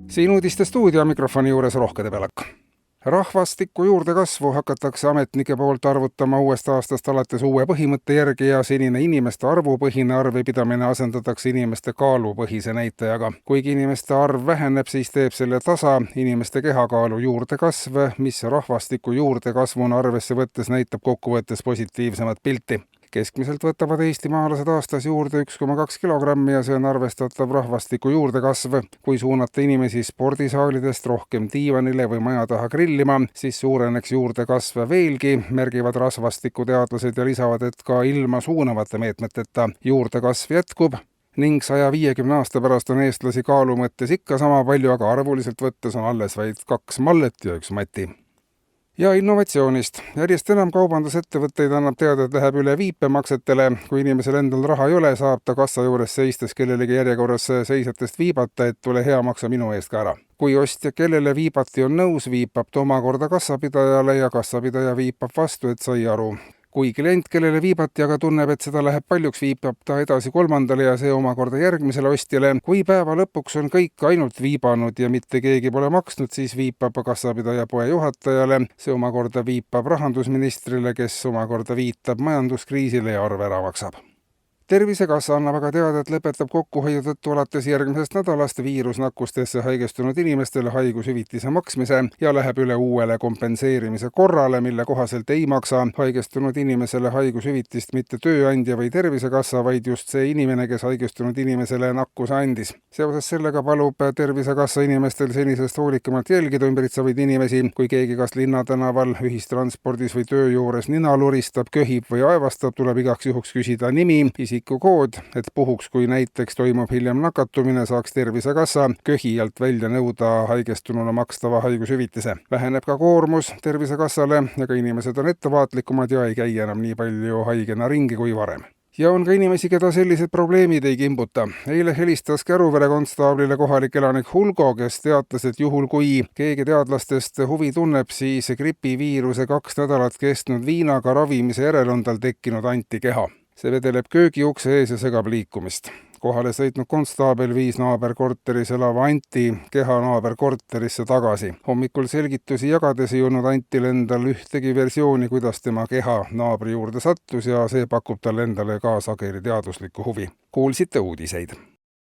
Siin uudistestuudio mikrofoni juures Rohkede Pelak. Rahvastiku juurdekasvu hakatakse ametnike poolt arvutama uuest aastast alates uue põhimõtte järgi ja senine inimeste arvupõhine arvepidamine asendatakse inimeste kaalupõhise näitajaga. Kuigi inimeste arv väheneb, siis teeb selle tasa inimeste kehakaalu juurdekasv, mis rahvastiku juurdekasvuna arvesse võttes näitab kokkuvõttes positiivsemat pilti. Keskmiselt võtavad eestimaalased aastas juurde 1,2 kilogrammi ja see on arvestatav rahvastiku juurdekasv. Kui suunata inimesi spordisaalidest rohkem diivanile või maja taha grillima, siis suureneks juurdekasv veelgi, märgivad rasvastikuteadlased ja lisavad, et ka ilma suunavate meetmeteta juurdekasv jätkub ning 150 aasta pärast on eestlasi kaalu mõttes ikka sama palju, aga arvuliselt võttes on alles vaid 2 mallet ja 1 mati. Ja innovatsioonist. Järjest enam kaubandusettevõtteid annab teada, et läheb üle viipemaksetele. Kui inimesel endal raha ei ole, saab ta kassa juures seistes kellelegi järjekorras seisjatest viibata, et tule hea, maksa minu eest ka ära. Kui ostja, kellele viibati on nõus, viipab ta omakorda kassapidajale ja kassapidaja viipab vastu, et sai aru. Kui klient, kellele viibati, aga tunneb, et seda läheb paljuks, viipab ta edasi 3. ja see omakorda järgmisele ostjale. Kui päeva lõpuks on kõik ainult viibanud ja mitte keegi pole maksnud, siis viipab kassapidaja poe juhatajale. See omakorda viipab rahandusministrile, kes omakorda viitab majanduskriisile ja arve ära maksab. Tervisekassa annab aga teada, et lõpetab kokkuhoiu tõttu alates järgmisest nädalast viirusnakkustesse haigestunud inimestele haigushüvitise maksmise ja läheb üle uuele kompenseerimise korrale, mille kohaselt ei maksa haigestunud inimesele haigushüvitist mitte tööandja või Tervisekassa, vaid just see inimene, kes haigestunud inimesele nakkuse andis. Seoses sellega palub Tervisekassa inimestel senisest hoolikamalt jälgida ümbritsevaid inimesi, kui keegi kas linnatänaval, ühistranspordis või töö juures nina luristab, köhib või aevastab, tuleb igaks juhuks küsida nimi, isikukood, et puhuks, kui näiteks toimub hiljem nakatumine, saaks Tervisekassa köhijalt välja nõuda haigestununa makstava haigushüvitise. Väheneb ka koormus Tervisekassale ja ka inimesed on ettevaatlikumad ja ei käi enam nii palju haigena ringi kui varem. Ja on ka inimesi, keda sellised probleemid ei kimbuta. Eile helistas Käruvere konstaablile kohalik elanik Hulgo, kes teatas, et juhul kui keegi teadlastest huvi tunneb, siis gripiviiruse 2 nädalat kestnud viinaga ravimise järel on tal tekkinud antikeha. See vedeleb köögiukse ees ja segab liikumist. Kohale sõitnud konstaabel viis naaberkorteris elava Anti keha naaberkorterisse tagasi. Hommikul selgitusi jagades ei olnud Antil endal ühtegi versiooni, kuidas tema keha naabri juurde sattus ja see pakub talle endale ka sageli teaduslikku huvi. Kuulsite uudiseid.